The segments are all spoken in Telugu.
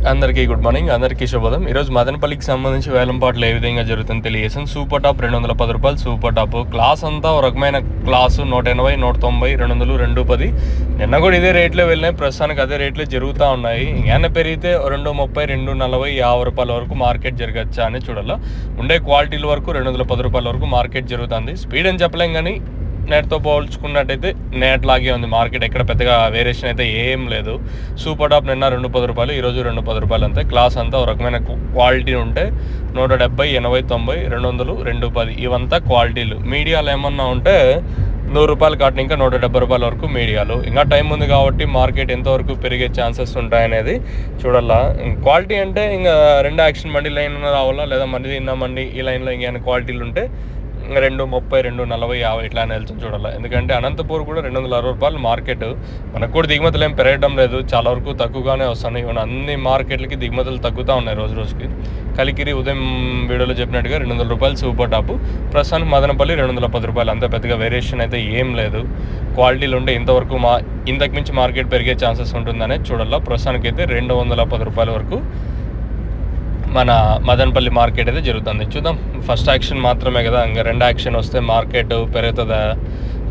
అందరికీ గుడ్ మార్నింగ్, అందరికీ శుభోదయం. ఈరోజు మదనపల్లికి సంబంధించి వేలంపాట్లు ఏ విధంగా జరుగుతుందని తెలియజేసాను. సూపర్ టాప్ 210 రూపాయలు. సూపర్ టాప్ క్లాస్ అంతా ఒక రకమైన క్లాసు 180, 190, 200, 210. నిన్న కూడా ఇదే రేట్లో వెళ్ళినాయి. ప్రస్తుతానికి అదే రేట్లే జరుగుతూ ఉన్నాయి. ఇంకేమైనా పెరిగితే 230, 240, 50 రూపాయల వరకు మార్కెట్ జరగచ్చా అని చూడాలి. ఉండే క్వాలిటీల వరకు 210 రూపాయల వరకు మార్కెట్ జరుగుతుంది. స్పీడ్ అని చెప్పలేం, కానీ నేట్తో పోల్చుకున్నట్టయితే నేట్ లాగే ఉంది మార్కెట్. ఎక్కడ పెద్దగా వేరియేషన్ అయితే ఏం లేదు. సూపర్ టాప్ నిన్న 210 రూపాయలు, ఈరోజు 210 రూపాయలు అంతే. క్లాస్ అంతా ఒక రకమైన క్వాలిటీ ఉంటే 170, 80, 90, 200, 210 ఇవంతా క్వాలిటీలు. మీడియాలు ఏమన్నా ఉంటే 100 రూపాయలు కాటిన ఇంకా 170 రూపాయల వరకు మీడియాలు. ఇంకా టైం ఉంది కాబట్టి మార్కెట్ ఎంతవరకు పెరిగే ఛాన్సెస్ ఉంటాయనేది చూడాలా. క్వాలిటీ అంటే ఇంకా 2 యాక్షన్ మండి లైన్ రావాలా, లేదా మండి తిన్న మండి ఈ లైన్లో ఇంకేమైనా క్వాలిటీలు ఉంటే 230, 240, 50 ఇట్లా వెళ్తుంది చూడాలి. ఎందుకంటే అనంతపూర్ కూడా 260 రూపాయలు మార్కెట్. మనకు కూడా దిగుమతులు ఏం పెరగడం లేదు, చాలా వరకు తక్కువగానే వస్తున్నాయి. ఇవన్నీ అన్ని మార్కెట్లకి దిగుమతులు తగ్గుతూ ఉన్నాయి రోజు రోజుకి. కలికిరి ఉదయం వీడియోలో చెప్పినట్టుగా 200 రూపాయలు సూపర్ టాప్. ప్రస్తుతానికి మదనపల్లి 210 రూపాయలు. అంత పెద్దగా వేరియేషన్ అయితే ఏం లేదు. క్వాలిటీలు ఉంటే ఇంతవరకు ఇంతకు మించి మార్కెట్ పెరిగే ఛాన్సెస్ ఉంటుందనే చూడాలి. ప్రస్తుతానికైతే 210 రూపాయల వరకు మన మదనపల్లి మార్కెట్ అయితే జరుగుతుంది. చూద్దాం. ఫస్ట్ యాక్షన్ మాత్రమే కదా, ఇంకా 2 యాక్షన్ వస్తే మార్కెట్ పెరుగుతుందా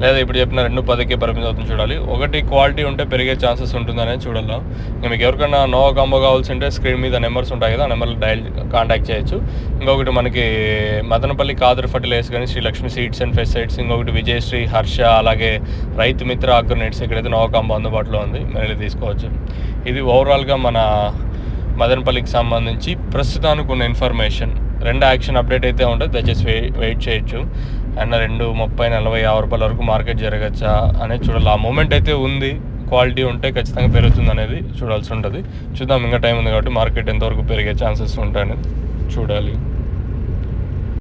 లేదా ఇప్పుడు చెప్పిన 210కి పరిమితం అవుతుంది చూడాలి. ఒకటి క్వాలిటీ ఉంటే పెరిగే ఛాన్సెస్ ఉంటుందనేది చూడాలి. ఇంకా మీకు ఎవరికైనా నోవా కాంబో కావాల్సి ఉంటే స్క్రీన్ మీద నెంబర్స్ ఉంటాయి కదా, ఆ నెంబర్లు డైల్ కాంటాక్ట్ చేయొచ్చు. ఇంకొకటి మనకి మదనపల్లి కాదర్ ఫర్టిలైజర్స్ కానీ, Sri Lakshmi seeds and pesticides, ఇంకొకటి విజయశ్రీ, హర్ష, అలాగే రైతు మిత్ర అగ్రోనెట్స్ ఇక్కడైతే నోవా కాంబో అందుబాటులో ఉంది, మీరు తీసుకోవచ్చు. ఇది ఓవరాల్గా మన మదనపల్లికి సంబంధించి ప్రస్తుతానికి ఉన్న ఇన్ఫర్మేషన్. 2 యాక్షన్ అప్డేట్ అయితే ఉంటుంది, దయచేసి వెయిట్ చేయొచ్చు. అండ్ 230, 40, 50 రూపాయల వరకు మార్కెట్ జరగచ్చా అనేది చూడాలి. ఆ మూమెంట్ అయితే ఉంది. క్వాలిటీ ఉంటే ఖచ్చితంగా పెరుగుతుంది అనేది చూడాల్సి ఉంటుంది. చూద్దాం. ఇంకా టైం ఉంది కాబట్టి మార్కెట్ ఎంతవరకు పెరిగే ఛాన్సెస్ ఉంటాయనేది చూడాలి.